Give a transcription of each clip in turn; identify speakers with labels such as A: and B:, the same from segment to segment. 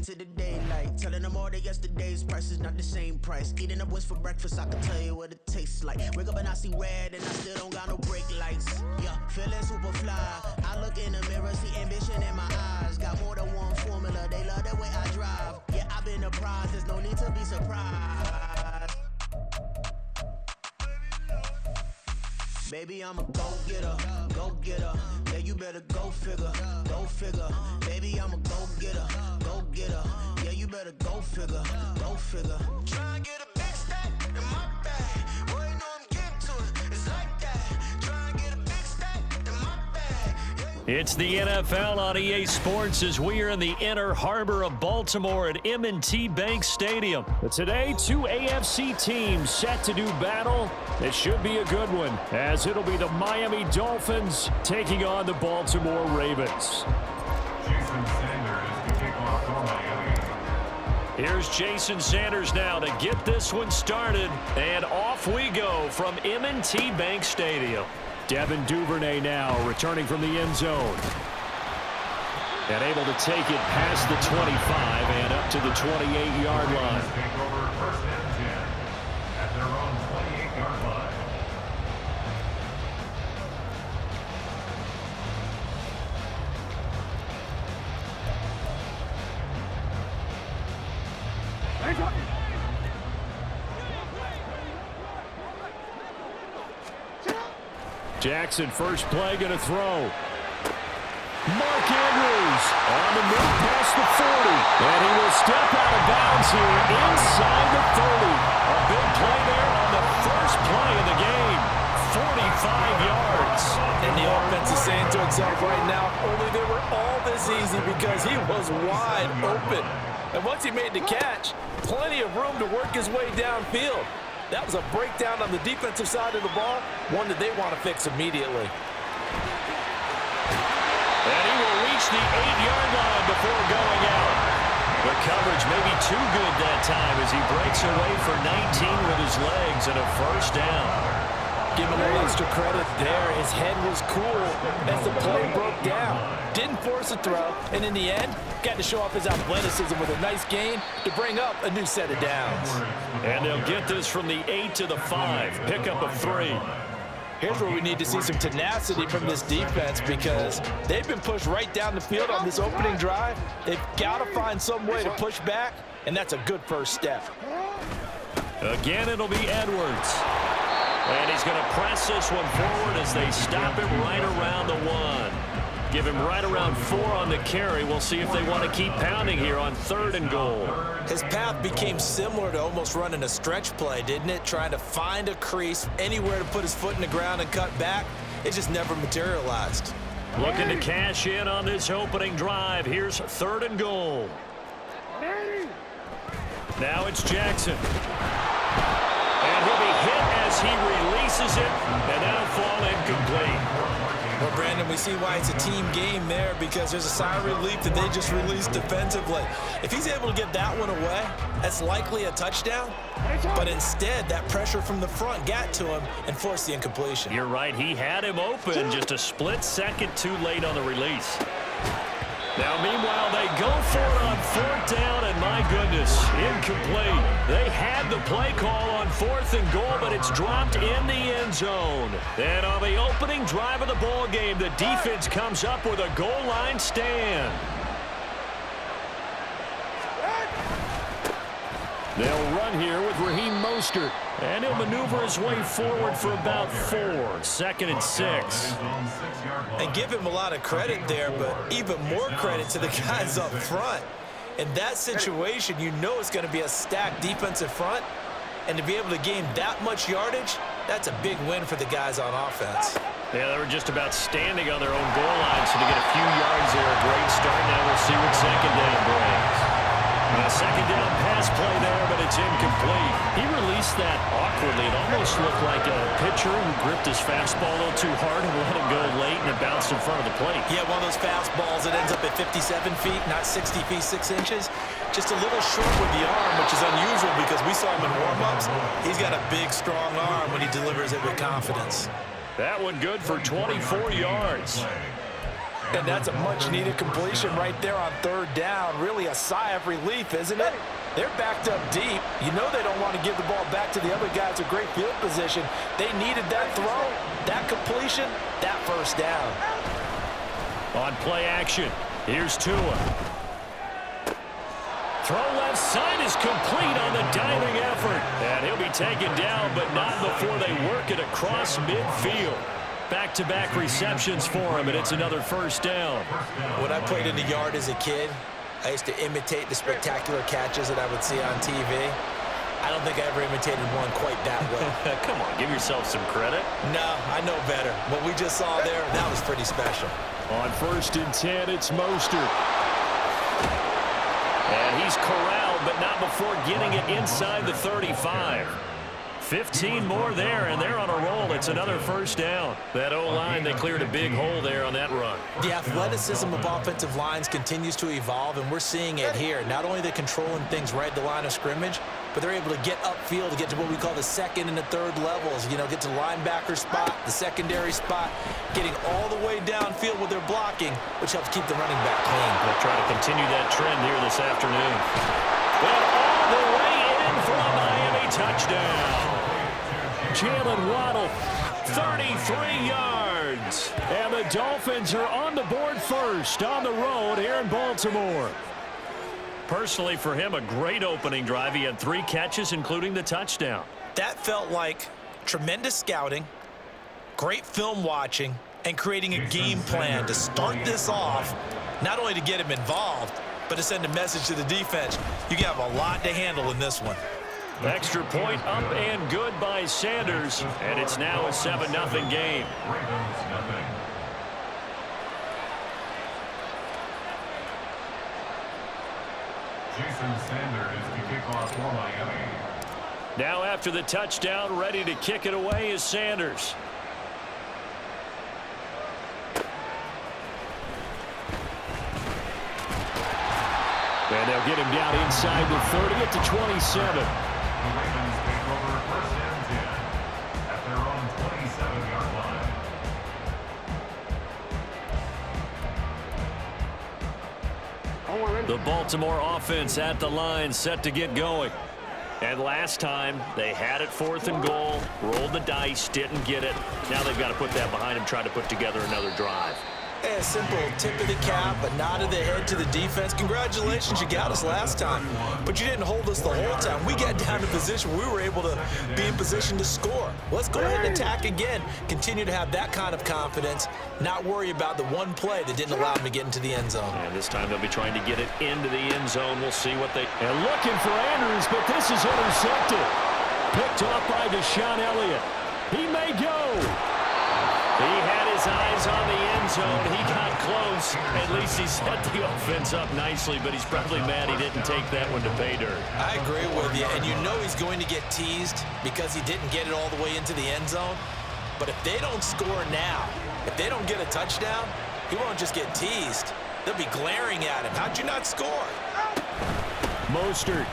A: into the daylight, telling them all that yesterday's price is not the same price. Eating up what's for breakfast, I can tell you what it tastes like. Wake up and I see red and I still don't got no brake lights. Yeah, feeling super fly. I look in the mirror, see ambition in my eyes. Got more than one formula, they love the way I drive. Yeah, I've been a prize, there's no need to be surprised. Baby, I'm a go-getter, go-getter. Yeah, you better go figure, go figure. Baby, I'm a go-getter, go-getter. Yeah, you better go figure, go figure. Try and get a big stack in my bag. Boy, you know I'm getting to it, it's like that. Try and get a big stack in my bag.
B: It's the NFL on EA Sports as we are in the inner harbor of Baltimore at M&T Bank Stadium. But today, two AFC teams set to do battle. It should be a good one, as it'll be the Miami Dolphins taking on the Baltimore Ravens.
C: Jason Sanders to kick off for Miami.
B: Here's Jason Sanders now to get this one started, and off we go from M&T Bank Stadium. Devin Duvernay now returning from the end zone. And able to take it past the 25 and up to the 28-yard line.
C: Take over first and 10 at their own 28-yard line.
B: Jackson, first play, going to throw. Mark Andrews on the move past the 40. And he will step out of bounds here inside the 30. A big play there on the first play of the game. 45 yards.
D: And the offense is saying to itself right now, only they were all this easy because he was wide open. And once he made the catch, plenty of room to work his way downfield. That was a breakdown on the defensive side of the ball, one that they want to fix immediately.
B: And he will reach the 8-yard line before going out. The coverage may be too good that time as he breaks away for 19 with his legs and a first down.
D: Give him a little extra credit there. His head was cool as the play broke down. Didn't force a throw, and in the end, got to show off his athleticism with a nice gain to bring up a new set of downs.
B: And they'll get this from the 8 to the 5. Pickup of 3.
D: Here's where we need to see some tenacity from this defense because they've been pushed right down the field on this opening drive. They've got to find some way to push back, and that's a good first step.
B: Again, it'll be Edwards. And he's going to press this one forward as they stop him right around the 1. Give him right around 4 on the carry. We'll see if they want to keep pounding here on 3rd and goal.
D: His path became similar to almost running a stretch play, didn't it? Trying to find a crease, anywhere to put his foot in the ground and cut back. It just never materialized.
B: Looking to cash in on this opening drive. Here's 3rd and goal. Now it's Jackson. And he'll be hit as he releases it, and that'll fall incomplete.
D: Well, Brandon, we see why it's a team game there, because there's a sigh of relief that they just released defensively. If he's able to get that one away, that's likely a touchdown. But instead, that pressure from the front got to him and forced the incompletion.
B: You're right. He had him open, just a split second too late on the release. Now, meanwhile, they go for it on 4th down, and my goodness, incomplete. They had the play call on 4th and goal, but it's dropped in the end zone. And on the opening drive of the ball game, the defense comes up with a goal line stand. They'll run here with Raheem Mostert, and he'll maneuver his way forward for about 4. 2nd and 6.
D: And give him a lot of credit there, but even more credit to the guys up front. In that situation, you know it's going to be a stacked defensive front, and to be able to gain that much yardage, that's a big win for the guys on offense.
B: Yeah, they were just about standing on their own goal line, so to get a few yards there, a great start. Now we'll see what 2nd down brings. A 2nd down pass play there, but it's incomplete. He released that awkwardly. It almost looked like a pitcher who gripped his fastball a little too hard and let it go late, and it bounced in front of the plate.
D: Yeah, one of those fastballs that ends up at 57 feet, not 60 feet, 6 inches. Just a little short with the arm, which is unusual because we saw him in warm-ups. He's got a big, strong arm when he delivers it with confidence.
B: That one good for 24 yards.
D: And that's a much-needed completion right there on 3rd down. Really a sigh of relief, isn't it? They're backed up deep. You know they don't want to give the ball back to the other guys with great field position. They needed that throw, that completion, that 1st down.
B: On play action, here's Tua. Throw left side is complete on the diving effort. And he'll be taken down, but not before they work it across midfield. Back-to-back receptions for him, and it's another 1st down.
D: When I played in the yard as a kid, I used to imitate the spectacular catches that I would see on TV. I don't think I ever imitated one quite that well.
B: Come on, give yourself some credit.
D: No, I know better. What we just saw there, that was pretty special.
B: On 1st and 10, it's Mostert. And he's corralled, but not before getting it inside the 35. 15 more there, and they're on a roll. It's another 1st down. That O-line, they cleared a big hole there on that run.
D: The athleticism of offensive lines continues to evolve, and we're seeing it here. Not only are they controlling things right at the line of scrimmage, but they're able to get upfield to get to what we call the 2nd and the 3rd levels. You know, get to linebacker spot, the secondary spot, getting all the way downfield with their blocking, which helps keep the running back clean.
B: They'll try to continue that trend here this afternoon. And all the way in for a Miami touchdown. Jalen Waddle, 33 yards. And the Dolphins are on the board first on the road here in Baltimore. Personally, for him, a great opening drive. He had 3 catches, including the touchdown.
D: That felt like tremendous scouting, great film watching, and creating a game plan to start this off, not only to get him involved, but to send a message to the defense. You have a lot to handle in this one.
B: Extra point up and good by Sanders, and it's now a 7-0 game.
C: Jason Sanders to kick off for Miami.
B: Now after the touchdown, ready to kick it away is Sanders. And they'll get him down inside the 30 at the 27.
C: The Ravens take over 1st and 10 at their own 27-yard line.
B: The Baltimore offense at the line, set to get going. And last time, they had it 4th and goal, rolled the dice, didn't get it. Now they've got to put that behind them, try to put together another drive.
D: A simple tip of the cap, a nod of the head to the defense. Congratulations, you got us last time. But you didn't hold us the whole time. We got down to position where we were able to be in position to score. Let's go ahead and attack again. Continue to have that kind of confidence, not worry about the one play that didn't allow them to get into the end zone.
B: And this time they'll be trying to get it into the end zone. We'll see what they... And looking for Andrews, but this is intercepted. Picked off by Deshaun Elliott. He may go. He had his eyes on the end zone. He got close. At least he set the offense up nicely, but he's probably mad he didn't take that one to pay dirt.
D: I agree with you, and you know he's going to get teased because he didn't get it all the way into the end zone. But if they don't score now, if they don't get a touchdown, he won't just get teased. They'll be glaring at him. How'd you not score?
B: Mostert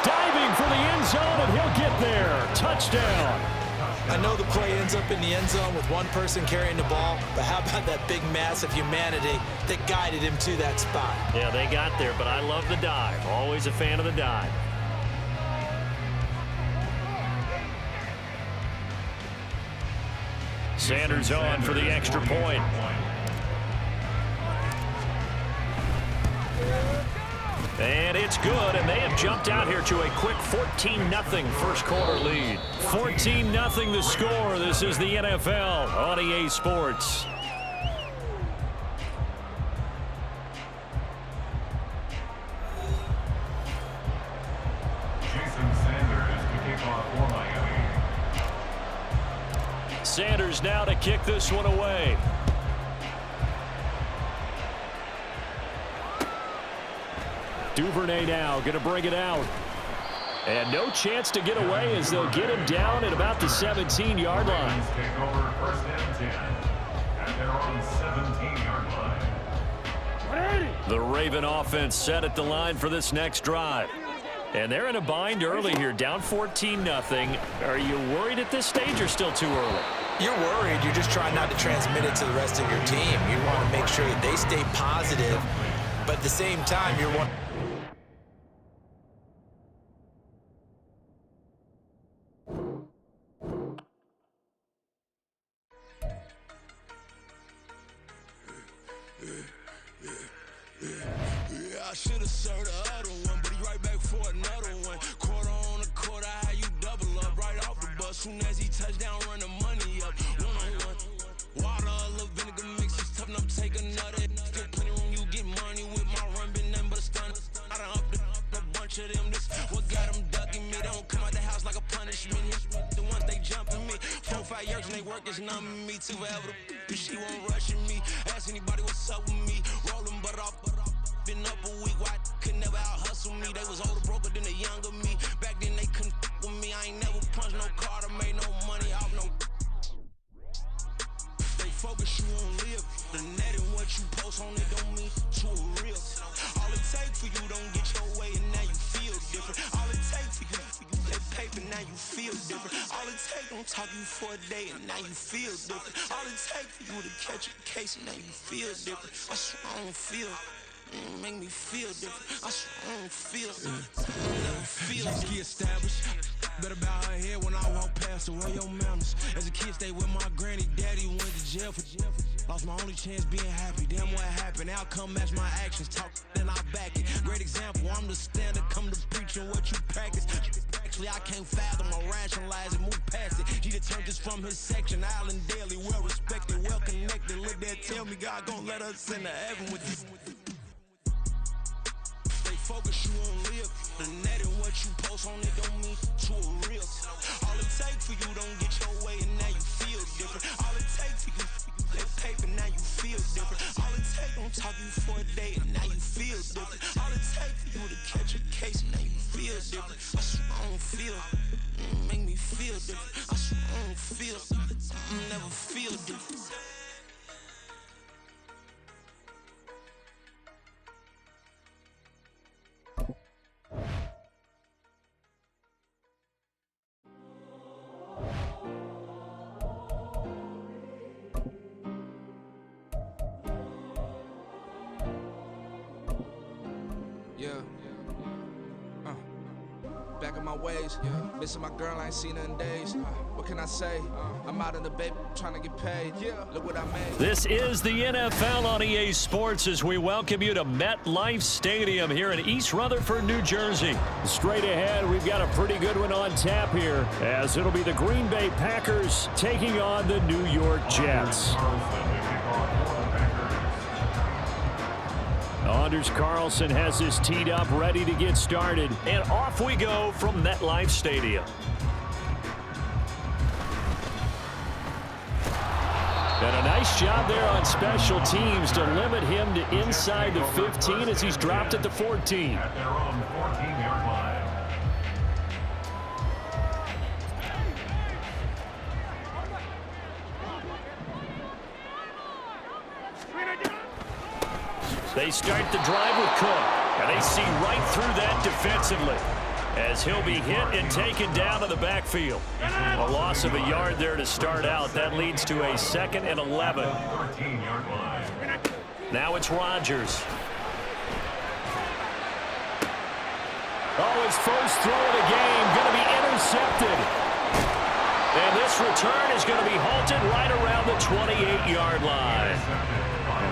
B: diving for the end zone, and he'll get there. Touchdown.
D: I know the play ends up in the end zone with one person carrying the ball, but how about that big mass of humanity that guided him to that spot?
B: Yeah, they got there, but I love the dive. Always a fan of the dive. Sanders on for the extra point. And it's good, and they have jumped out here to a quick 14-0 first quarter lead. 14-0 the score. This is the NFL on EA Sports.
C: Jason Sanders to kick off for Miami.
B: Sanders now to kick this one away. Duvernay now going to bring it out. And no chance to get away as they'll get him down at about the 17-yard line.
C: Take over first and 10 at their own 17-yard line.
B: The Raven offense set at the line for this next drive. And they're in a bind early here, down 14-0. Are you worried at this stage or still too early?
D: You're worried. You're just trying not to transmit it to the rest of your team. You want to make sure that they stay positive, but at the same time, you're one.
A: I should have served the other one, but he right back for another one. Quarter on a quarter, how you double up right off the bus. Soon as he touch down, run the money up. One-on-one. Water, a little vinegar mix, it's tough enough to take another. Still plenty room, you get money with my run, been nothing but a stun. I done upped a bunch of them. This what got them ducking me. They don't come out the house like a punishment. The ones they jumping me. 4-5 years and they work is numbing me. Too forever the she won't rushing me. Ask anybody what's up with me. Rolling butt off. Been up a week, why could never out hustle me? They was older, broker than the younger me. Back then they couldn't with me. I ain't never punched no card or made no money off no. They focus you on live. The net and what you post on it don't mean to a real. All it take for you don't get your way and now you feel different. All it take for you that paper now you feel different. All it take don't talk you for a day and now you feel different. All it take for you to catch a case and now you feel different. I swear I don't feel. Make me feel different. I swear I don't feel. Just get established. Better bow her head when I walk past her. Where your manners? As a kid, stay with my granny. Daddy went to jail for. Lost my only chance being happy. Damn what happened. Outcome match my actions. Talk then I back it. Great example. I'm the standard. Come to preaching what you practice. Actually, I can't fathom or rationalize it. Move past it. He turned this from his section. Island daily. Well respected. Well connected. Look there. Tell me God gonna let us into heaven with this. Focus you on live. The net and what you post on it don't mean to a real. All it take for you don't get your way and now you feel different. All it take for you that paper now you feel different. All it take don't talk you for a day and now you feel different. All it take for you to catch a case and now you feel different. I swear I don't feel. Make me feel different. I swear I don't feel. I'll never feel different.
E: Back in my ways, missing my girl, I ain't seen her in days. What can I say? I'm out in the baby, trying to get paid. Look what I made.
B: This is the NFL on EA Sports as we welcome you to MetLife Stadium here in East Rutherford, New Jersey. Straight ahead, we've got a pretty good one on tap here as it'll be the Green Bay Packers taking on the New York Jets. Anders Carlson has his teed up, ready to get started. And off we go from MetLife Stadium. And a nice job there on special teams to limit him to inside the 15 as he's dropped at the 14.
C: At their own 14-yard line.
B: They start the drive with Cook, and they see right through that defensively as he'll be hit and taken down to the backfield. A loss of a yard there to start out. That leads to a 2nd and 11.
C: 13-yard line.
B: Now it's Rodgers. Oh, his first throw of the game going to be intercepted. And this return is going to be halted right around the 28-yard line.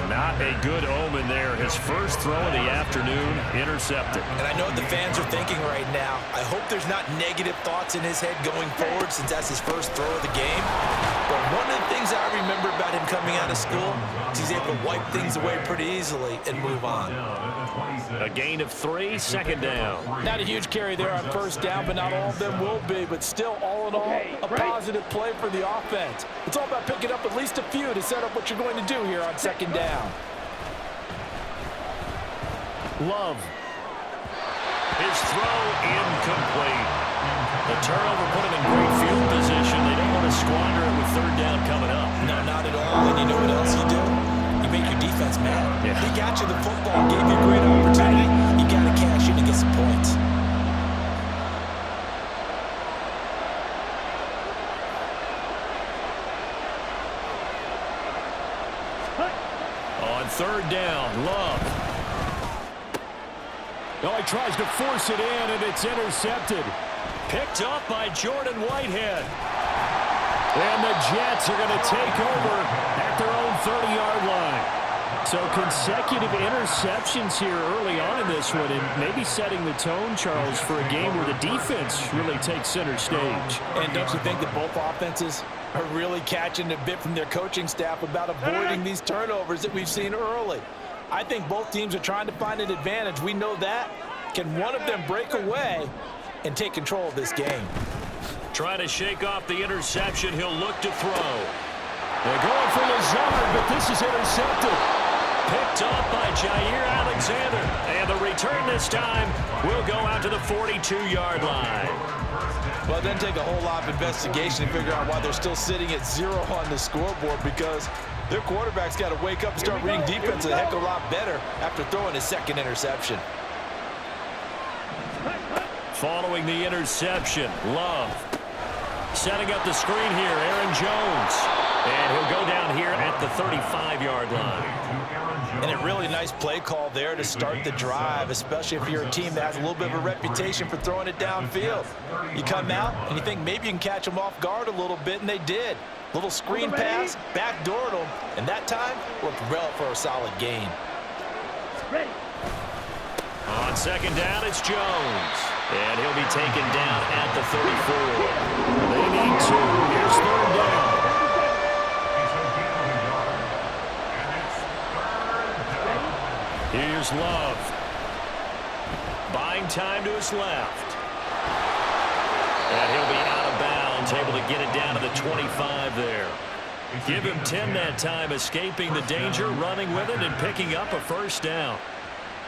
B: Not a good omen there. His first throw of the afternoon intercepted.
D: And I know what the fans are thinking right now. I hope there's not negative thoughts in his head going forward since that's his first throw of the game. But one of the things I remember about him coming out of school is he's able to wipe things away pretty easily and move on.
B: A gain of 3, 2nd down.
D: Not a huge carry there on first down, but not all of them will be. But still, all in all, a positive play for the offense. It's all about picking up at least a few to set up what you're going to do here on 2nd down.
B: Love. His throw incomplete. The turnover put him in great field position. They don't want to squander it with 3rd down coming up.
D: No, not at all. And you know what else you do? You make your defense mad.
B: Yeah.
D: They got you the football, gave you a great opportunity. You got to cash in and get some points.
B: On 3rd down, Love. Oh, he tries to force it in, and it's intercepted. Picked up by Jordan Whitehead. And the Jets are going to take over at their own 30-yard line. So consecutive interceptions here early on in this one, and maybe setting the tone, Charles, for a game where the defense really takes center stage.
D: And don't you think that both offenses are really catching a bit from their coaching staff about avoiding these turnovers that we've seen early? I think both teams are trying to find an advantage. We know that. Can one of them break away and take control of this game?
B: Trying to shake off the interception. He'll look to throw. They're going for Lazard, but this is intercepted. Picked up by Jair Alexander. And the return this time will go out to the 42-yard line.
D: Well, it doesn't take a whole lot of investigation to figure out why they're still sitting at 0 on the scoreboard, because their quarterback's got to wake up and start reading defense a heck of a lot better after throwing his 2nd interception.
B: Following the interception, Love. Setting up the screen here, Aaron Jones. And he'll go down here at the 35-yard line.
D: And a really nice play call there to start the drive, especially if you're a team that has a little bit of a reputation for throwing it downfield. You come out and you think maybe you can catch them off guard a little bit, and they did. Little screen pass, backdoored them, and that time worked well for a solid gain.
B: On 2nd down, it's Jones. And he'll be taken down at the 34. They need 2. Here's 3rd down. Here's Love. Buying time to his left. And he'll be out of bounds, able to get it down to the 25 there. Give him 10 that time, escaping the danger, running with it, and picking up a 1st down.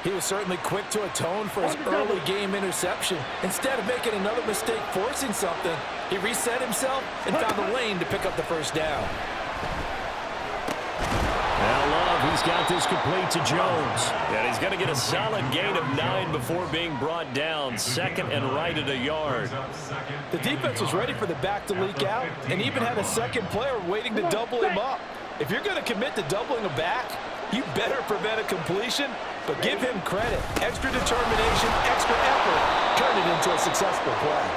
D: He was certainly quick to atone for his early game interception. Instead of making another mistake forcing something, he reset himself and found the lane to pick up the 1st down.
B: Now Love, he's got this complete to Jones. And he's going to get a solid gain of 9 before being brought down. 2nd and right at a yard.
D: The defense was ready for the back to leak out and even had a 2nd player waiting to double him up. If you're going to commit to doubling a back, you better prevent a completion, but give him credit. Extra determination, extra effort, turn it into a successful play.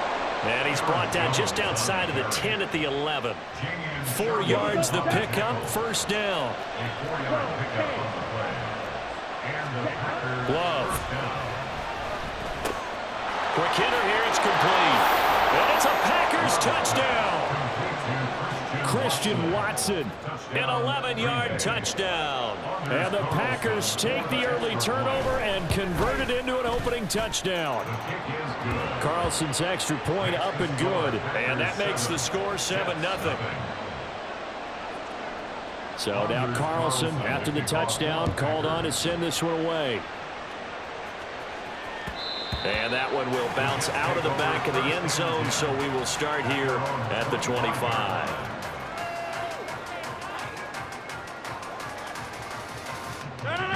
B: And he's brought down just outside of the 10 at the 11. 4 yards the pickup, 1st down. Love. Quick hitter here, it's complete. And it's a Packers touchdown. Christian Watson, an 11-yard touchdown. And the Packers take the early turnover and convert it into an opening touchdown. Carlson's extra point up and good. And that makes the score 7-0. So now Carlson, after the touchdown, called on to send this one away. And that one will bounce out of the back of the end zone, so we will start here at the 25.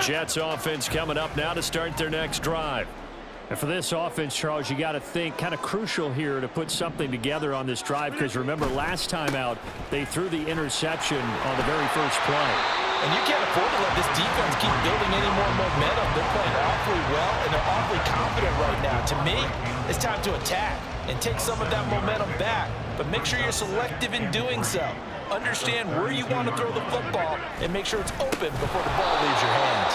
B: Jets offense coming up now to start their next drive. And for this offense, Charles, you got to think kind of crucial here to put something together on this drive, because remember last time out they threw the interception on the very first play.
D: And you can't afford to let this defense keep building any more momentum. They're playing awfully well, and they're awfully confident right now. To me, it's time to attack and take some of that momentum back, but make sure you're selective in doing so. Understand where you want to throw the football and make sure it's open before the ball leaves your hands.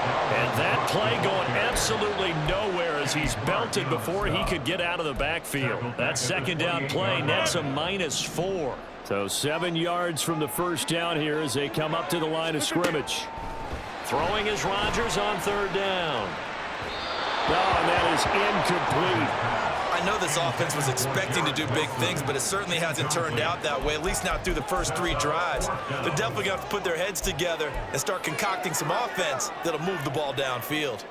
B: And that play going absolutely nowhere as he's belted before he could get out of the backfield. That second down play nets a -4. So 7 yards from the first down here as they come up to the line of scrimmage. Throwing is Rodgers on third down. Oh, and that is incomplete.
D: I know this offense was expecting to do big things, but it certainly hasn't turned out that way, at least not through the first 3 drives. They're definitely going to have to put their heads together and start concocting some offense that'll move the ball downfield.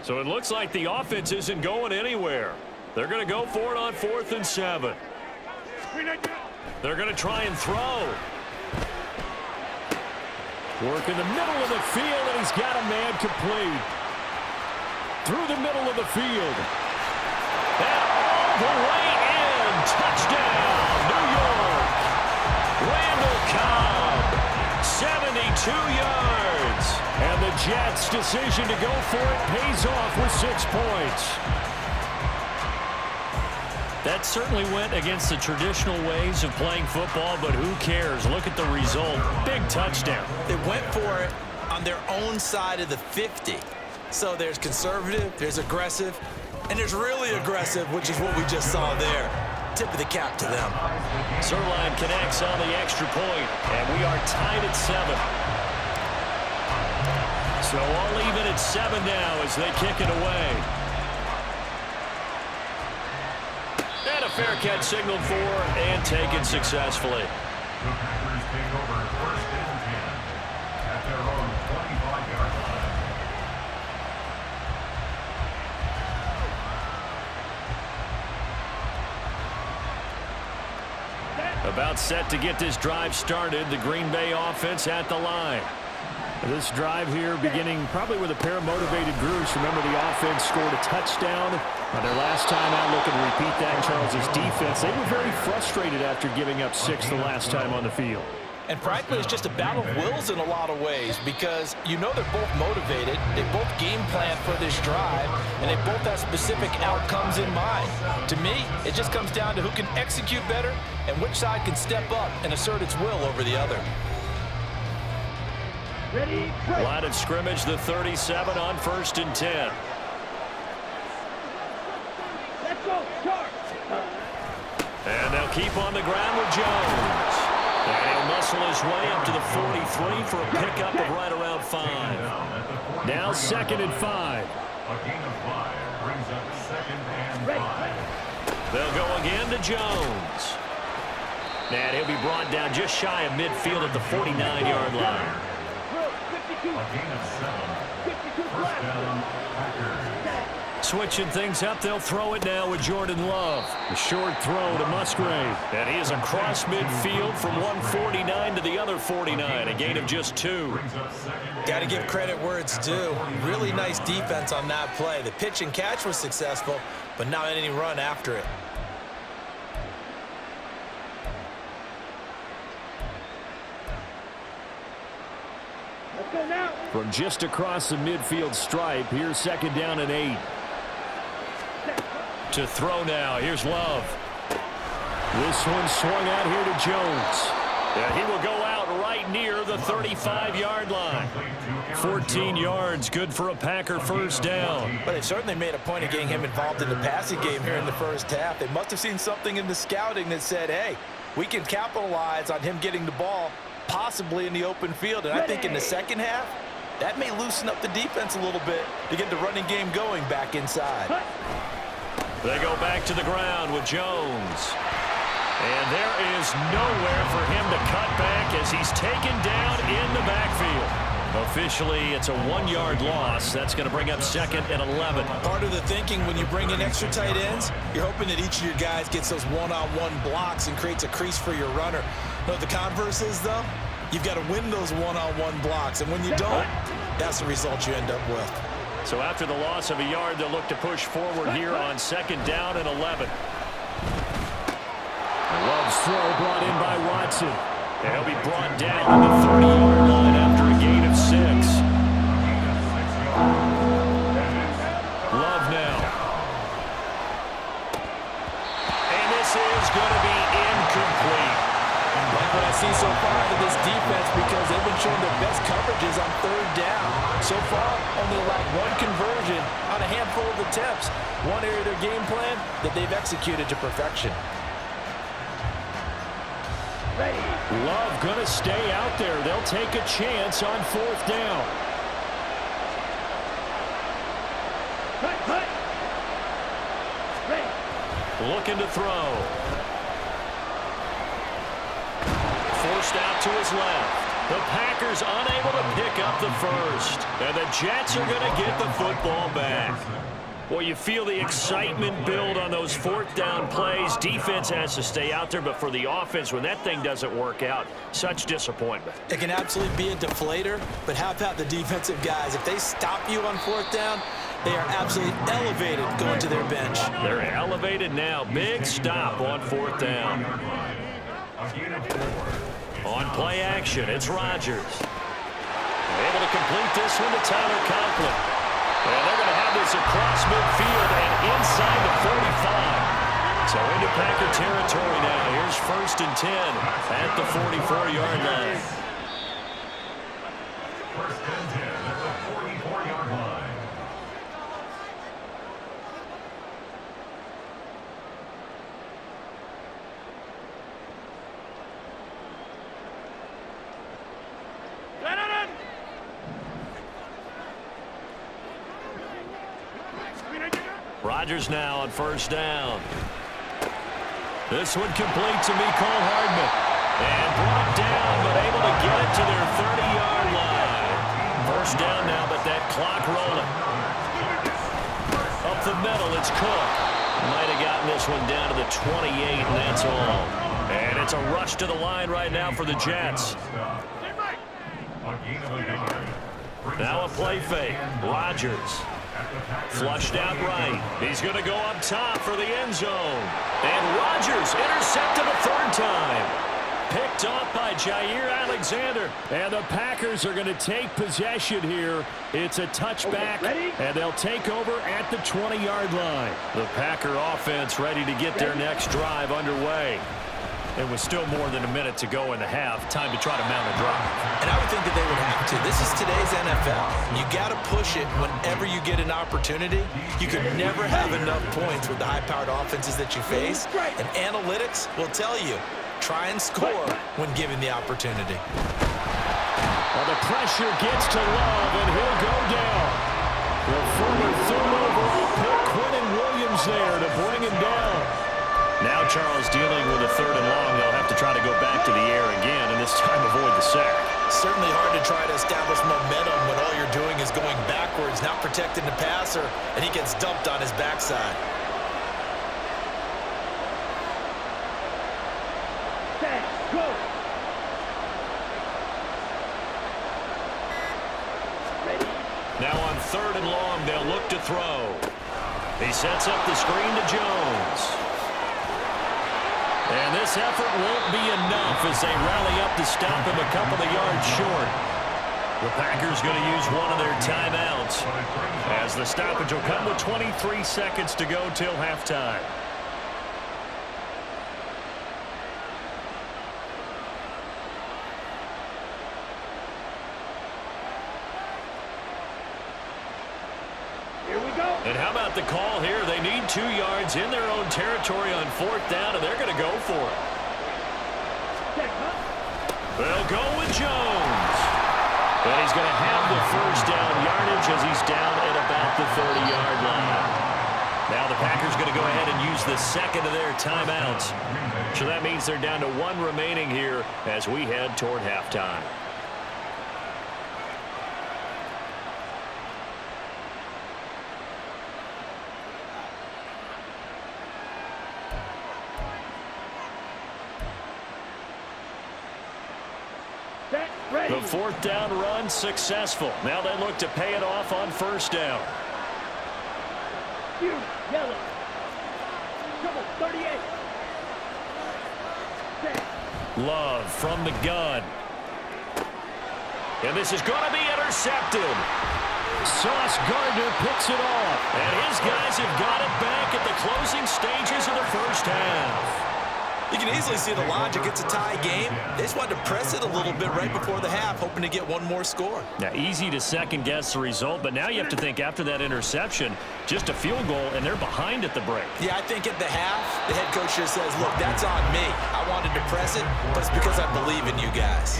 B: So it looks like the offense isn't going anywhere. They're going to go for it on 4th and 7. They're going to try and throw. Work in the middle of the field, and he's got a man complete. Through the middle of the field. And all the way in. Touchdown, New York. Randall Cobb, 72 yards. And the Jets' decision to go for it pays off with 6 points. That certainly went against the traditional ways of playing football, but who cares? Look at the result. Big touchdown.
D: They went for it on their own side of the 50. So there's conservative, there's aggressive, and there's really aggressive, which is what we just saw there. Tip of the cap to them.
B: Zerline connects on the extra point, and we are tied at 7. So all even at 7 now as they kick it away. And a fair catch signaled for and taken successfully.
C: The Packers take over 1st and 10 at their own 25-yard line.
B: About set to get this drive started. The Green Bay offense at the line. This drive here beginning probably with a pair of motivated groups. Remember, the offense scored a touchdown on their last time out. Looking to repeat that. Charles's defense, they were very frustrated after giving up 6 the last time on the field.
D: And frankly, it's just a battle of wills in a lot of ways, because you know they're both motivated, they both game plan for this drive, and they both have specific outcomes in mind. To me, it just comes down to who can execute better and which side can step up and assert its will over the other.
B: Line of scrimmage, the 37 on 1st and 10.
F: Let's go, charge.
B: And they'll keep on the ground with Jones. And he'll muscle his way up to the 43 for a pickup of right around 5. Now 2nd and 5.
C: A gain of 5 brings up 2nd and 5.
B: They'll go again to Jones. And he'll be brought down just shy of midfield at the 49-yard line.
C: A gain of 7. 1st down, Packers.
B: Switching things up, they'll throw it now with Jordan Love. A short throw to Musgrave. And he is across midfield from 149 to the other 49. A gain of just 2.
D: Got to give credit where it's due. Really nice defense on that play. The pitch and catch was successful, but not any run after it.
F: Let's go now.
B: From just across the midfield stripe, here's 2nd down and 8. To throw now, here's Love. This one swung out here to Jones. And he will go out right near the 35-yard line. 14 yards, good for a Packer first down.
D: But they certainly made a point of getting him involved in the passing game here in the first half. They must have seen something in the scouting that said, hey, we can capitalize on him getting the ball possibly in the open field. And I think in the second half, that may loosen up the defense a little bit to get the running game going back inside.
B: They go back to the ground with Jones. And there is nowhere for him to cut back as he's taken down in the backfield. Officially, it's a 1-yard loss. That's going to bring up 2nd and 11.
D: Part of the thinking when you bring in extra tight ends, you're hoping that each of your guys gets those one-on-one blocks and creates a crease for your runner. You know what the converse is, though? You've got to win those one-on-one blocks, and when you don't, that's the result you end up with.
B: So after the loss of a yard, they'll look to push forward here on 2nd down and 11. Love's throw brought in by Watson. And he'll be brought down on the 30-yard line after a gain of 6. Love now. And this is going to be incomplete.
D: Like what I see so far out of this defense, because they've been showing their best coverages on 3rd down. So far, only allowed 1 conversion on a handful of attempts. One area of their game plan that they've executed to perfection.
B: Love going to stay out there. They'll take a chance on 4th down. Looking to throw. Forced out to his left. The Packers unable to pick up the first. And the Jets are going to get the football back. Well, you feel the excitement build on those 4th down plays. Defense has to stay out there, but for the offense, when that thing doesn't work out, such disappointment.
D: It can absolutely be a deflator, but how about the defensive guys? If they stop you on 4th down, they are absolutely elevated going to their bench.
B: They're elevated now. Big stop on 4th down. On play action, it's Rodgers. Able to complete this one to Tyler Conklin. And they're going to have this across midfield and inside the 45. So into Packer territory now. Here's 1st and 10 at the 44-yard line.
C: 1st and 10 at the 44-yard line.
B: Rodgers now on 1st down. This one complete to Mecole Hardman. And brought down, but able to get it to their 30-yard line. 1st down now, but that clock rolling. Up the middle, it's Cook. Might have gotten this one down to the 28, and that's all. And it's a rush to the line right now for the Jets. Now a play fake. Rodgers. Flushed out right. He's going to go up top for the end zone. And Rodgers intercepted a 3rd time. Picked off by Jair Alexander. And the Packers are going to take possession here. It's a touchback, and they'll take over at the 20-yard line. The Packer offense ready to get their next drive underway. And with still more than a minute to go in the half, time to try to mount a drive.
D: And I would think that they would have to. This is today's NFL. You got to push it whenever you get an opportunity. You could never have enough points with the high-powered offenses that you face. And analytics will tell you, try and score when given the opportunity.
B: Well, the pressure gets to Love, and he'll go down. The former 3rd overall pick, Quinnen Williams there to bring him down. Now Charles dealing with a 3rd and long. They'll have to try to go back to the air again, and this time avoid the sack.
D: Certainly hard to try to establish momentum when all you're doing is going backwards, not protecting the passer, and he gets dumped on his backside.
F: Go.
B: Now on 3rd and long, they'll look to throw. He sets up the screen to Jones. And this effort won't be enough as they rally up to stop him a couple of yards short. The Packers going to use one of their timeouts as the stoppage will come with 23 seconds to go till halftime. And how about the call here? They need 2 yards in their own territory on 4th down, and they're going to go for it. They'll go with Jones. And he's going to have the 1st down yardage as he's down at about the 30-yard line. Now the Packers going to go ahead and use used the second of their timeouts. So that means they're down to 1 remaining here as we head toward halftime. The 4th down run successful. Now they look to pay it off on 1st down.
F: Yellow. Trouble 38.
B: Love from the gun. And this is going to be intercepted. Sauce Gardner picks it off. And his guys have got it back at the closing stages of the 1st half.
D: You can easily see the logic. It's a tie game. They just wanted to press it a little bit right before the half, hoping to get one more score.
B: Now, easy to second-guess the result, but now you have to think after that interception, just a field goal, and they're behind at the break.
D: Yeah, I think at the half, the head coach just says, look, that's on me. I wanted to press it, but it's because I believe in you guys.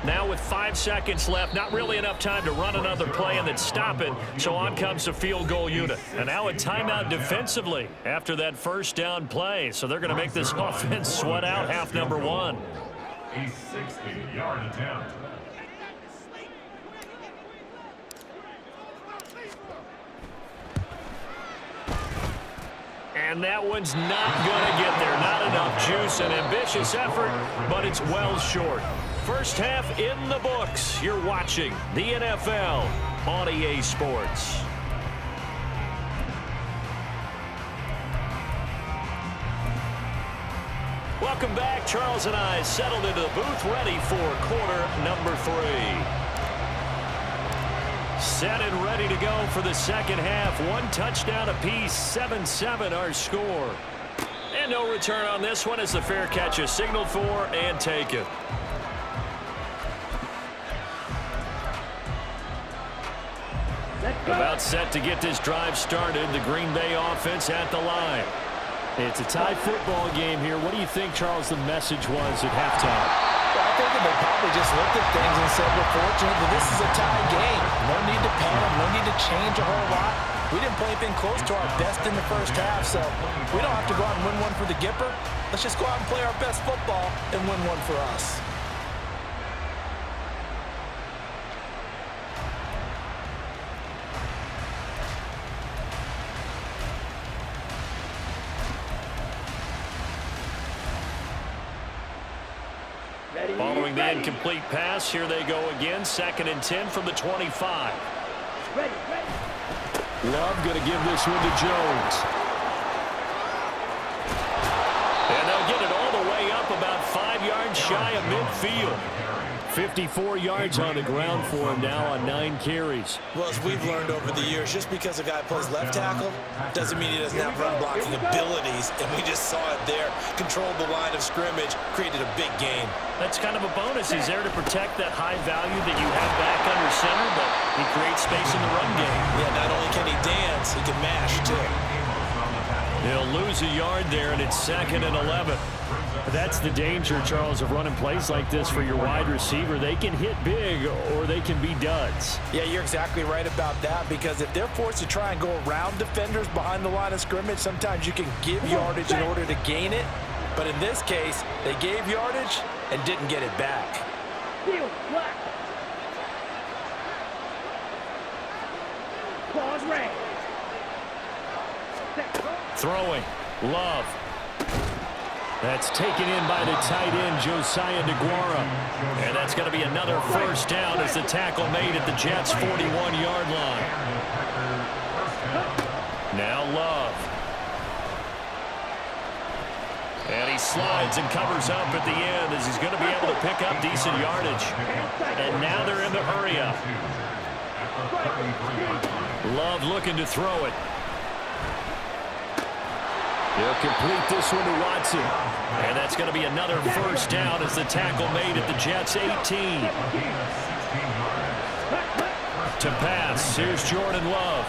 B: Now with 5 seconds left, not really enough time to run another play and then stop it, so on comes the field goal unit. And now a timeout defensively after that 1st down play, so they're going to make this offense sweat out half number 1.
C: A 60-yard attempt.
B: And that one's not going to get there. Not enough juice, an ambitious effort, but it's well short. 1st half in the books. You're watching the NFL on EA Sports. Welcome back. Charles and I settled into the booth, ready for quarter number 3. Set and ready to go for the 2nd half. 1 touchdown apiece, 7-7 our score. And no return on this one as the fair catch is signaled for and taken. About set to get this drive started. The Green Bay offense at the line. It's a tie football game here. What do you think, Charles, the message was at halftime?
D: Well, I think they probably just looked at things and said, we're fortunate that this is a tie game. No need to panic, no need to change a whole lot. We didn't play anything close to our best in the 1st half, so we don't have to go out and win one for the Gipper. Let's just go out and play our best football and win one for us.
B: Following the incomplete pass, here they go again. 2nd and 10 from the 25. Love going to give this one to Jones. And they'll get it all the way up about 5 yards shy of midfield. 54 yards on the ground for him now on 9 carries.
D: Well, as we've learned over the years, just because a guy plays left tackle doesn't mean he doesn't have run blocking abilities, and we just saw it there. Controlled the line of scrimmage, created a big gain.
B: That's kind of a bonus. He's there to protect that high value that you have back under center, but he creates space in the run game.
D: Yeah, not only can he dance, he can mash, too.
B: He'll lose a yard there, and it's 2nd and 11. That's the danger, Charles, of running plays like this for your wide receiver. They can hit big or they can be duds.
D: Yeah, you're exactly right about that, because if they're forced to try and go around defenders behind the line of scrimmage, sometimes you can give yardage in order to gain it. But in this case, they gave yardage and didn't get it back.
F: Pause red.
B: Throwing. Love. That's taken in by the tight end, Josiah DeGuara. And that's going to be another 1st down as the tackle made at the Jets' 41-yard line. Now Love. And he slides and covers up at the end as he's going to be able to pick up decent yardage. And now they're in the hurry-up. Love looking to throw it. He'll complete this one to Watson. And that's going to be another 1st down as the tackle made at the Jets' 18. To pass, here's Jordan Love.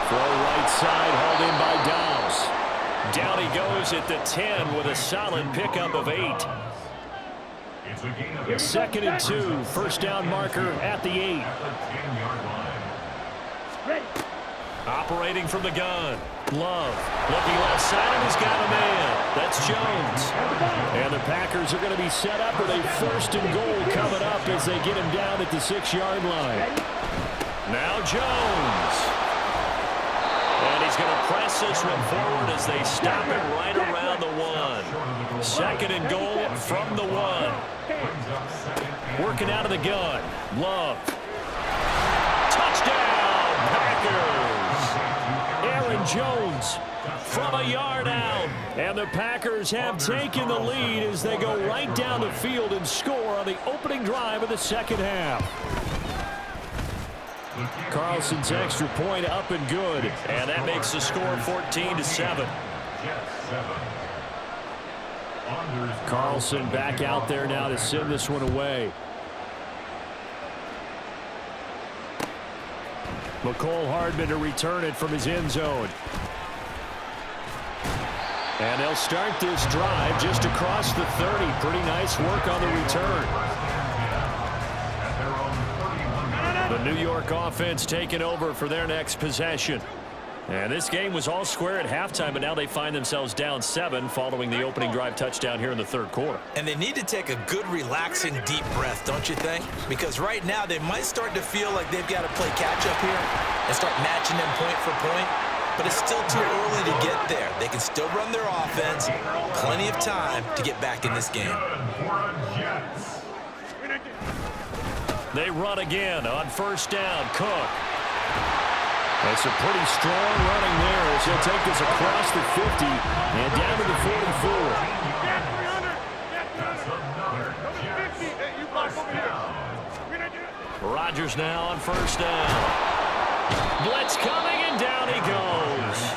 B: Throw right side, hauled in by Dobbs. Down he goes at the 10 with a solid pickup of 8. 2nd and 2, 1st down marker at the 8. Operating from the gun. Love. Looking left side, and he's got a man. That's Jones. And the Packers are going to be set up with a 1st and goal coming up as they get him down at the 6-yard line. Now Jones. And he's going to press this one forward as they stop him right around the 1. 2nd and goal from the 1. Working out of the gun. Love. Touchdown, Packers. Aaron Jones from a yard out. And the Packers have taken the lead as they go right down the field and score on the opening drive of the 2nd half. Carlson's extra point up and good. And that makes the score 14-7. Carlson back out there now to send this one away. McCole Hardman to return it from his end zone. And they'll start this drive just across the 30. Pretty nice work on the return. The New York offense taking over for their next possession. And this game was all square at halftime, but now they find themselves down 7 following the opening drive touchdown here in the 3rd quarter.
D: And they need to take a good, relaxing, deep breath, don't you think? Because right now they might start to feel like they've got to play catch-up here and start matching them point for point. But it's still too early to get there. They can still run their offense. Plenty of time to get back in this game.
B: They run again on 1st down. Cook. That's a pretty strong running there as he'll take this across the 50 and down to the 44. Rodgers now on 1st down. Blitz coming, and down he goes.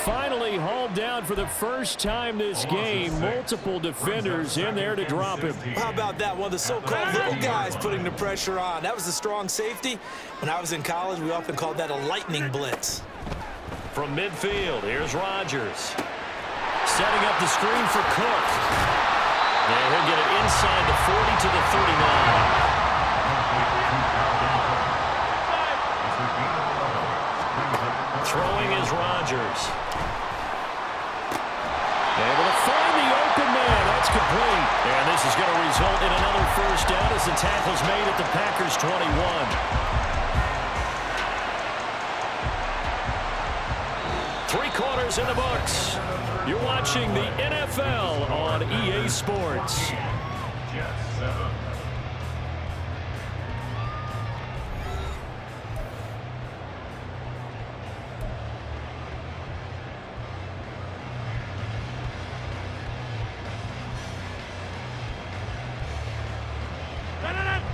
B: Finally hauled down for the first time this game. Multiple defenders in there to drop him.
D: How about that? One of the so-called little guys putting the pressure on. That was a strong safety. When I was in college, we often called that a lightning blitz.
B: From midfield, here's Rodgers. Setting up the screen for Cook. And he'll get it inside the 40 to the 39. Throwing is Rodgers. Able to find the open man. That's complete. And this is going to result in another 1st down as the tackle's made at the Packers' 21. 3 quarters in the books. You're watching the NFL on EA Sports.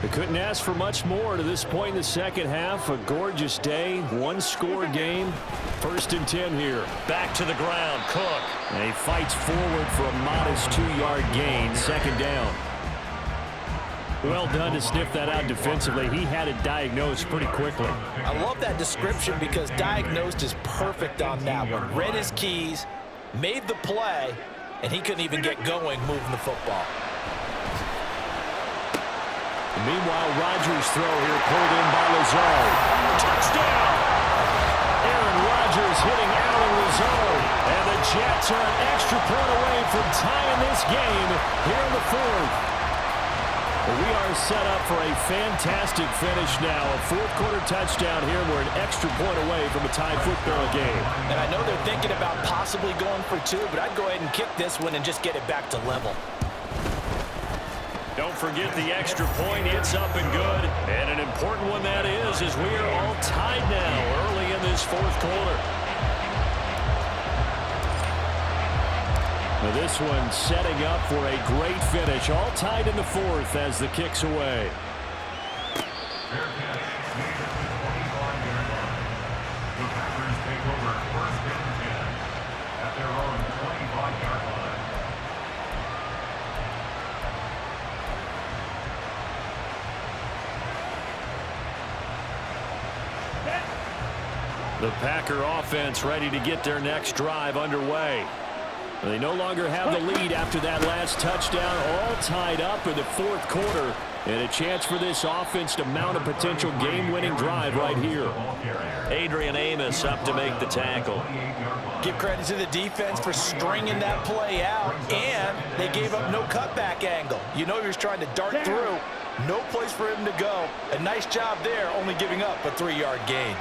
B: They couldn't ask for much more to this point in the 2nd half. A gorgeous day, 1-score game. 1st and 10 here. Back to the ground, Cook. And he fights forward for a modest 2-yard gain. 2nd down. Well done to sniff that out defensively. He had it diagnosed pretty quickly.
D: I love that description because diagnosed is perfect on that one. Read his keys, made the play, and he couldn't even get going moving the football.
B: Meanwhile, Rodgers' throw here pulled in by Lazard. Touchdown! Aaron Rodgers hitting Alan Lazard. And the Jets are an extra point away from tying this game here in the 4th. We are set up for a fantastic finish now. A 4th quarter touchdown here. We're an extra point away from a tie football game.
D: And I know they're thinking about possibly going for 2, but I'd go ahead and kick this one and just get it back to level.
B: Don't forget the extra point. It's up and good. And an important one that is, as we are all tied now early in this 4th quarter. Now this one setting up for a great finish. All tied in the 4th as the kick's away.
C: The Packers take over 1st and 10 at their own 25-yard line.
B: The Packer offense ready to get their next drive underway. They no longer have the lead after that last touchdown. All tied up in the 4th quarter. And a chance for this offense to mount a potential game-winning drive right here.
D: Adrian Amos up to make the tackle. Give credit to the defense for stringing that play out, and they gave up no cutback angle. You know he was trying to dart through. No place for him to go. A nice job there, only giving up a 3-yard gain.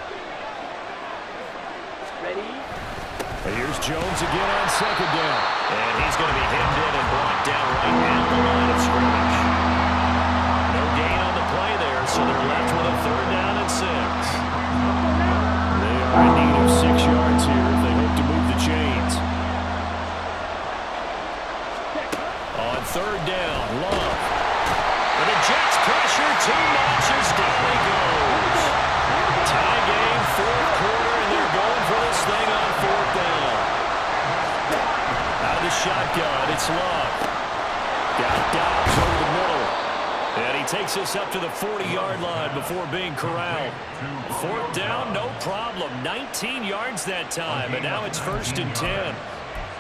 F: Ready?
B: And here's Jones again on second down.
D: And he's going to be hemmed in and brought down right at the line of scrimmage. No gain on the play there, so they're left with a 3rd down and 6.
B: They are in need of 6 yards here if they hope to move the chains. On 3rd down, Love. And the Jets pressure, 2 notches, down he goes. Tie game, 4th quarter, and they're going for this thing on 4th down. Out of the shotgun, it's Love. Got Dobbs over the middle. And he takes us up to the 40-yard line before being corralled. 4th down, no problem. 19 yards that time, and now it's 1st and 10.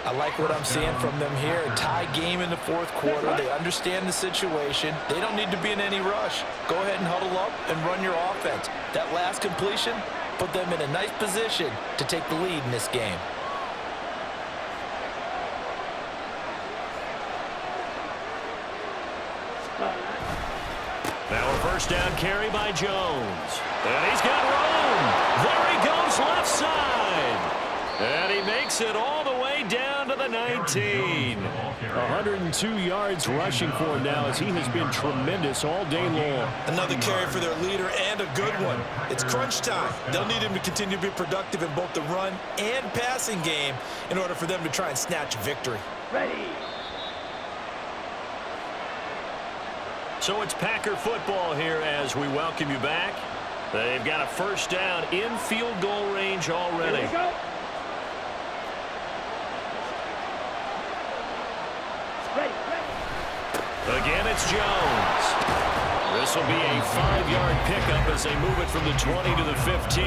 D: I like what I'm seeing from them here. A tie game in the 4th quarter. They understand the situation. They don't need to be in any rush. Go ahead and huddle up and run your offense. That last completion put them in a nice position to take the lead in this game.
B: Now a 1st down carry by Jones. And he's got room. There he goes left side. And he makes it all the way down to the 19. 102 yards rushing for him now as he has been tremendous all day long.
D: Another carry for their leader and a good one. It's crunch time. They'll need him to continue to be productive in both the run and passing game in order for them to try and snatch a victory.
F: Ready?
B: So it's Packer football here as we welcome you back. They've got a 1st down in field goal range already.
F: Here we go. Ready.
B: Again, it's Jones. This will be a 5-yard pickup as they move it from the 20 to the 15.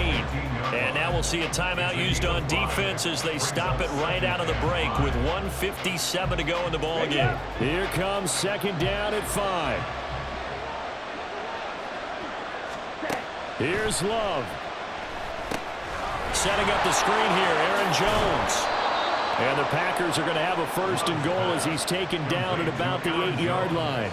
B: And now we'll see a timeout used on defense as they stop it right out of the break with 1:57 to go in the ballgame. Here comes 2nd down at 5. Here's Love. Setting up the screen here, Aaron Jones. And the Packers are going to have a 1st and goal as he's taken down at about the 8-yard line.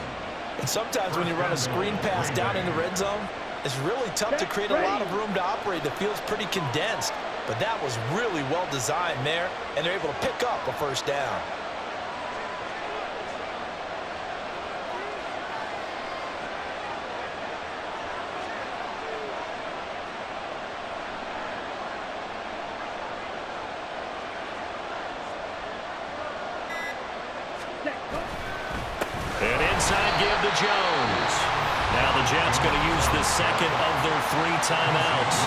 D: And sometimes when you run a screen pass down in the red zone, it's really tough to create a lot of room to operate. The field's pretty condensed. But that was really well designed there, and they're able to pick up a 1st down.
B: And inside give to Jones. Now the Jets going to use the 2nd of their 3 timeouts.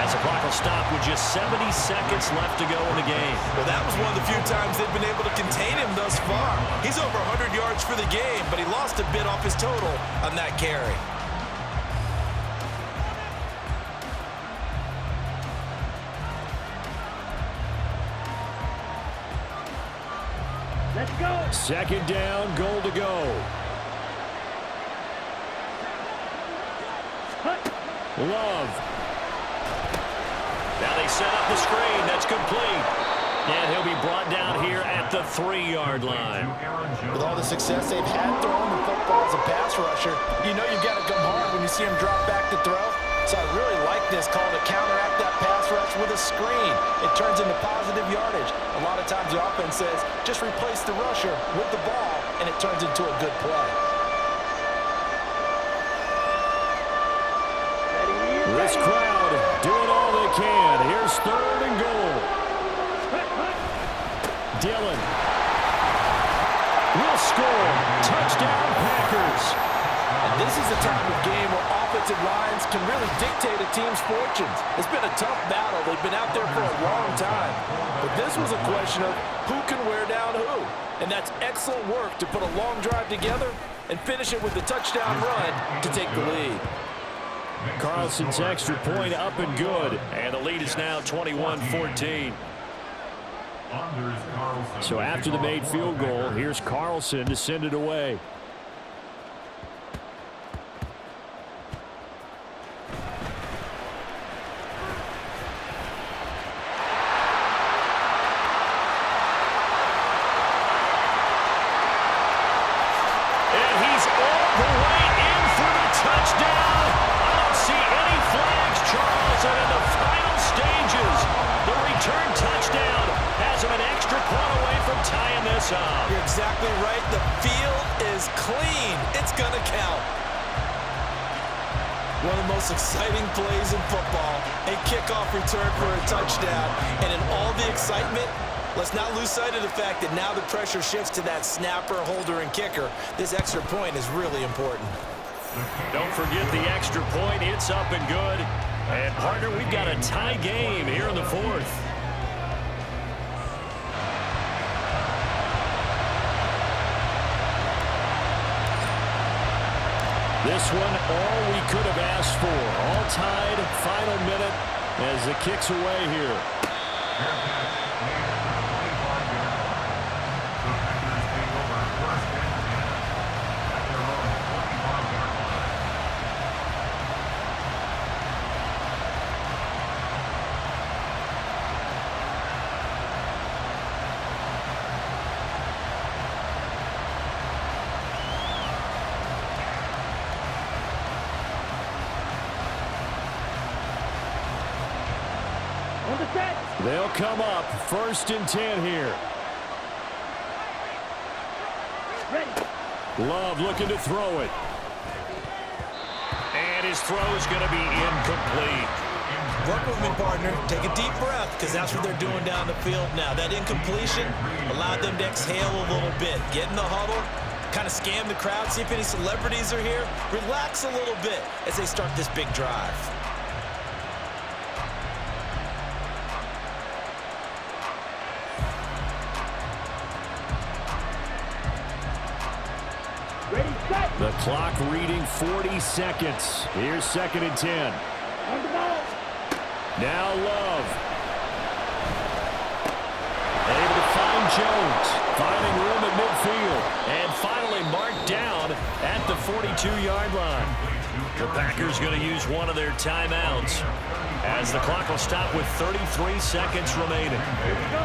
B: As the clock will stop with just 70 seconds left to go in the game.
D: Well, that was one of the few times they've been able to contain him thus far. He's over 100 yards for the game, but he lost a bit off his total on that carry.
F: Let's go.
B: 2nd down, goal to go. Love. Now they set up the screen. That's complete. And he'll be brought down here at the 3-yard line.
D: With all the success they've had throwing the football as a pass rusher, you know you've got to come hard when you see him drop back to throw. So I really like this call to counteract that pass rush with a screen. It turns into positive yardage. A lot of times the offense says, just replace the rusher with the ball, and it turns into a good play.
B: This crowd doing all they can. Here's 3rd and goal. Dillon will score. Touchdown, Packers.
D: And this is a time of game where offensive lines can really dictate a team's fortunes. It's been a tough battle. They've been out there for a long time. But this was a question of who can wear down who. And that's excellent work to put a long drive together and finish it with a touchdown run to take the lead.
B: Carlson's extra point up and good. And the lead is now 21-14. So after the made field goal, here's Carlson to send it away. sub.
D: You're exactly right. The field is clean. It's going to count. One of the most exciting plays in football, a kickoff return for a touchdown. And in all the excitement, let's not lose sight of the fact that now the pressure shifts to that snapper, holder, and kicker. This extra point is really important.
B: Don't forget the extra point. It's up and good. And, partner, we've got a tie game here in the fourth. This one, all we could have asked for. All tied, final minute as the kick's away here. They'll come up 1st and 10 here.
F: Ready.
B: Love looking to throw it. And his throw's going to be incomplete.
D: Work with me, partner. Take a deep breath, because that's what they're doing down the field now. That incompletion allowed them to exhale a little bit. Get in the huddle, kind of scan the crowd, see if any celebrities are here. Relax a little bit as they start this big drive.
B: The clock reading 40 seconds. Here's 2nd and 10.
F: On the ball.
B: Now Love. Able to find Jones. Finding room at midfield. And finally marked down at the 42-yard line. The Packers going to use one of their timeouts, as the clock will stop with 33 seconds remaining.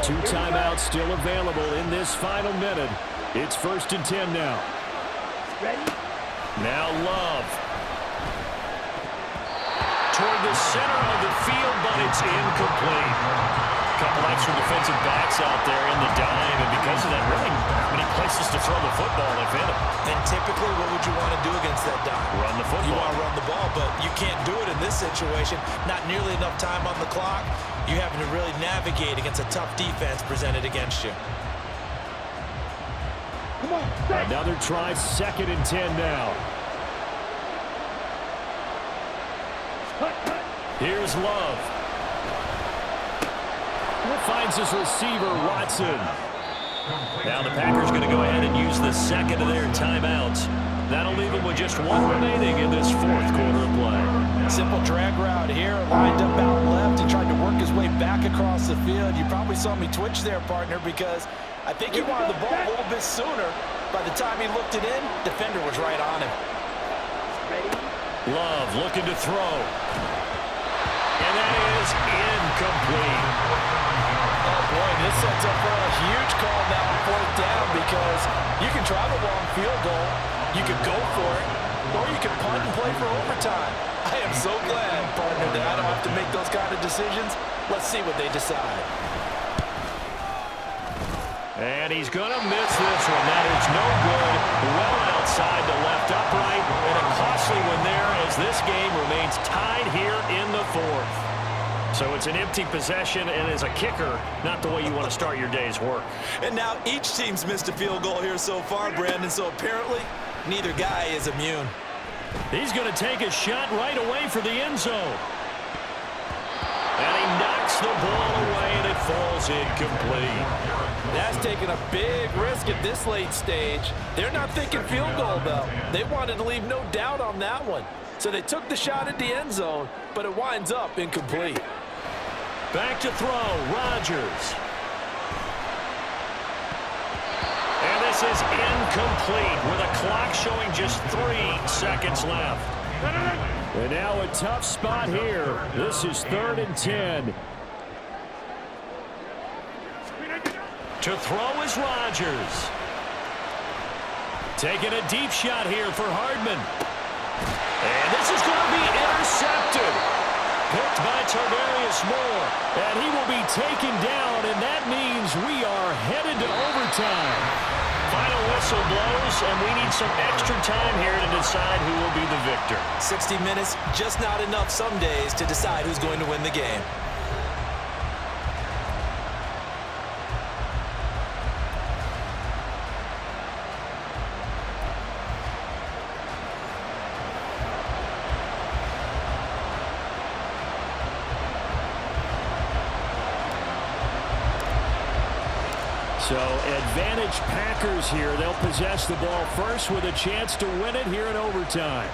B: 2 timeouts still available in this final minute. It's 1st and 10 now.
F: Ready.
B: Now Love. Toward the center of the field, but it's incomplete. A couple extra defensive backs out there in the dime, and because of that, really not many places to throw the football, if any.
D: And typically, what would you want to do against that dime?
B: Run the football.
D: You want to run the ball, but you can't do it in this situation. Not nearly enough time on the clock. You're having to really navigate against a tough defense presented against you.
F: Come on. Set.
B: Another try, 2nd and 10 now.
F: Cut, cut.
B: Here's Love. Finds his receiver, Watson. Now the Packers going to go ahead and use the 2nd of their timeouts. That'll leave them with just 1 remaining in this 4th quarter of play.
D: Simple drag route here, lined up out left. He tried to work his way back across the field. You probably saw me twitch there, partner, because I think he wanted the ball a little bit sooner. By the time he looked it in, defender was right on him.
F: Ready.
B: Love looking to throw. And that is incomplete.
D: Oh, boy, this sets up for a huge call now on 4th down, because you can try the long field goal, you can go for it, or you can punt and play for overtime. I am so glad, partner, that I don't have to make those kind of decisions. Let's see what they decide.
B: And he's going to miss this one. That is no good. Well outside the left upright. And a costly one there as this game remains tied here in the 4th. So it's an empty possession, and as a kicker, not the way you want to start your day's work.
D: And now each team's missed a field goal here so far, Brandon, so apparently neither guy is immune.
B: He's going to take a shot right away for the end zone. And he knocks the ball away, and it falls incomplete.
D: That's taking a big risk at this late stage. They're not thinking field goal, though. They wanted to leave no doubt on that one. So they took the shot at the end zone, but it winds up incomplete.
B: Back to throw, Rodgers. And this is incomplete with a clock showing just 3 seconds left. And now a tough spot here. This is 3rd and 10. To throw is Rodgers. Taking a deep shot here for Hardman. And this is going to be intercepted. Picked by Tarvarius Moore. And he will be taken down, and that means we are headed to overtime. whistle blows, and we need some extra time here to decide who will be the victor.
D: 60 minutes, just not enough some days to decide who's going to win the game.
B: So advantage Packers here. They'll possess the ball first with a chance to win it here in overtime.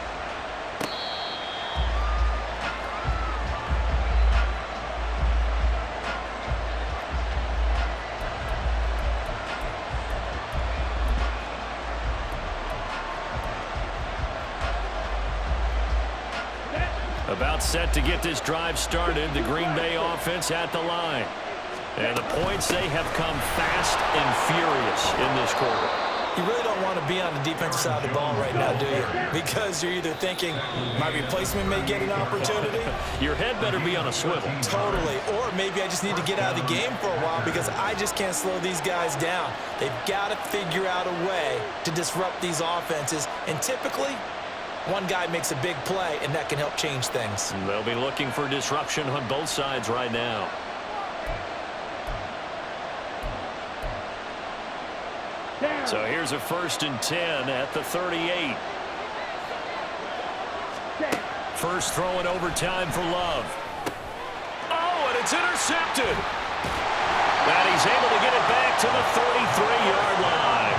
B: About set to get this drive started. The Green Bay offense at the line. And the points, they have come fast and furious in this quarter.
D: You really don't want to be on the defensive side of the ball right now, do you? Because you're either thinking, my replacement may get an opportunity.
B: Your head better be on a swivel.
D: Totally. Or maybe I just need to get out of the game for a while because I just can't slow these guys down. They've got to figure out a way to disrupt these offenses. And typically, one guy makes a big play, and that can help change things.
B: They'll be looking for disruption on both sides right now. So here's a 1st and 10 at the 38. First throw in overtime for Love. Oh, and it's intercepted. And he's able to get it back to the 33-yard line.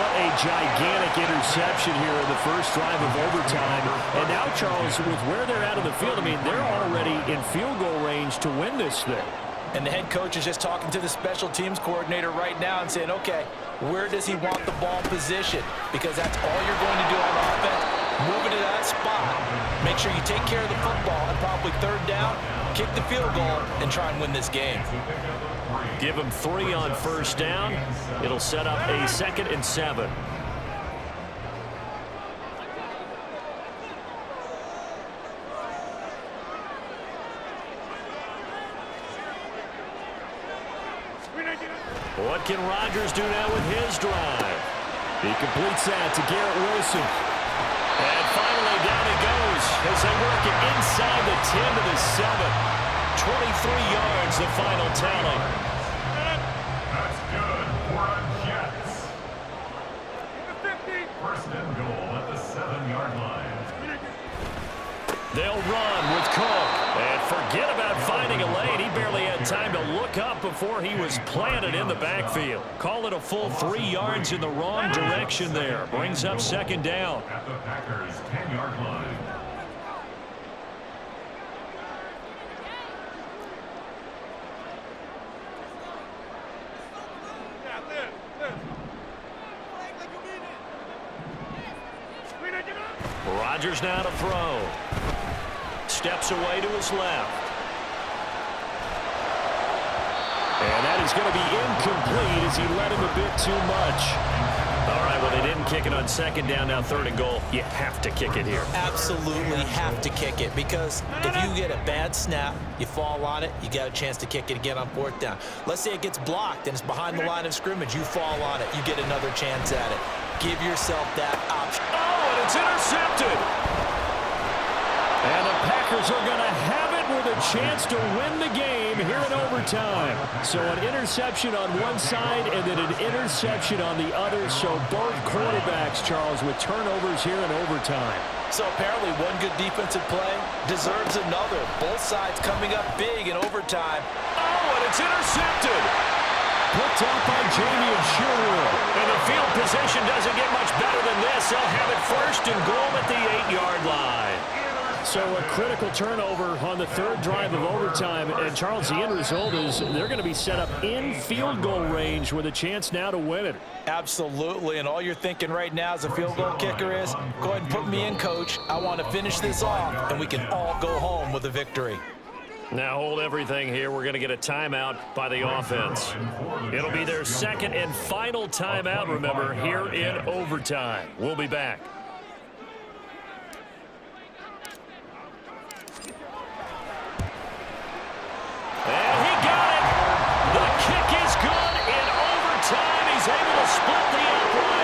B: What a gigantic interception here in the first drive of overtime. And now, Charles, with where they're at on the field, I mean, they're already in field goal range to win this thing.
D: And the head coach is just talking to the special teams coordinator right now and saying, okay, where does he want the ball positioned? Because that's all you're going to do on offense. Move it to that spot. Make sure you take care of the football and probably 3rd down, kick the field goal, and try and win this game.
B: Give him 3 on 1st down. It'll set up a 2nd and 7. What can Rodgers do now with his drive? He completes that to Garrett Wilson. And finally down he goes as they work it inside the 10 to the 7. 23 yards the final tally.
C: That's good for a Jets. 1st and goal at the 7-yard line.
B: They'll run with Cook. And forget about finding a lane. He barely had time to look up before he was planted in the backfield. Call it a full 3 yards in the wrong direction there. Brings up 2nd down.
C: At the Packers' 10-yard line.
B: Rodgers now to throw. Steps away to his left. And that is going to be incomplete as he led him a bit too much. All right, well, they didn't kick it on 2nd down, now 3rd and goal. You have to kick it here.
D: Absolutely have to kick it because if you get a bad snap, you fall on it, you got a chance to kick it again on 4th down. Let's say it gets blocked and it's behind the line of scrimmage. You fall on it, you get another chance at it. Give yourself that option.
B: Oh, and it's intercepted. And the Packers are going to have it with a chance to win the game here in overtime. So an interception on one side and then an interception on the other. So both quarterbacks, Charles, with turnovers here in overtime.
D: So apparently one good defensive play deserves another. Both sides coming up big in overtime.
B: Oh, and it's intercepted. Picked up by Jamie and Sherwood. And the field position doesn't get much better than this. They'll have it 1st and goal at the 8-yard line. So a critical turnover on the 3rd drive of overtime. And, Charles, the end result is they're going to be set up in field goal range with a chance now to win it.
D: Absolutely. And all you're thinking right now as a field goal kicker is, go ahead and put me in, coach. I want to finish this off, and we can all go home with a victory.
B: Now hold everything here. We're going to get a timeout by the offense. It'll be their 2nd and final timeout, remember, here in overtime. We'll be back. And he got it. The kick is good in overtime. He's able to split the upright.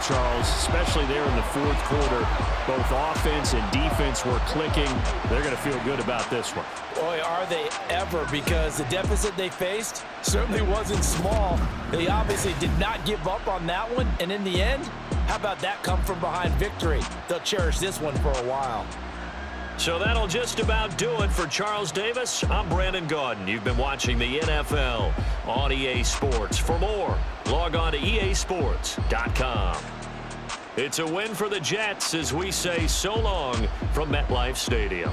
B: Charles, especially there in the fourth quarter. Both offense and defense were clicking. They're going to feel good about this one.
D: Boy, are they ever, because the deficit they faced certainly wasn't small. They obviously did not give up on that one, and in the end, how about that come from behind victory? They'll cherish this one for a while.
B: So that'll just about do it for Charles Davis. I'm Brandon Gaudin. You've been watching the NFL on EA Sports. For more, log on to easports.com. It's a win for the Jets as we say so long from MetLife Stadium.